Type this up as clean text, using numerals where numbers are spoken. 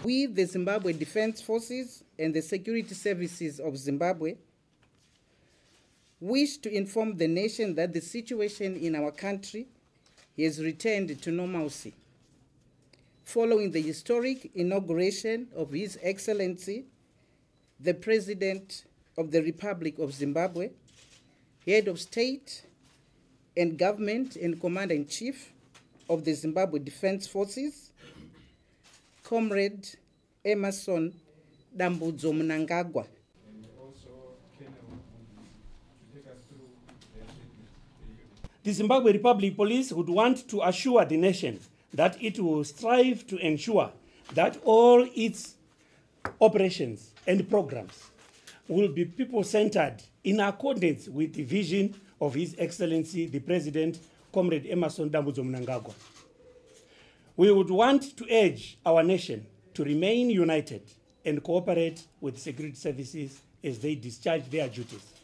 We, the Zimbabwe Defense Forces and the Security Services of Zimbabwe, wish to inform the nation that the situation in our country has returned to normalcy following the historic inauguration of His Excellency, the President of the Republic of Zimbabwe, Head of State and Government and Commander-in-Chief of the Zimbabwe Defense Forces, Comrade Emmerson Dambudzo Mnangagwa. The Zimbabwe Republic Police would want to assure the nation that it will strive to ensure that all its operations and programs will be people-centered in accordance with the vision of His Excellency, the President, Comrade Emmerson Dambudzo Mnangagwa. We would want to urge our nation to remain united and cooperate with security services as they discharge their duties.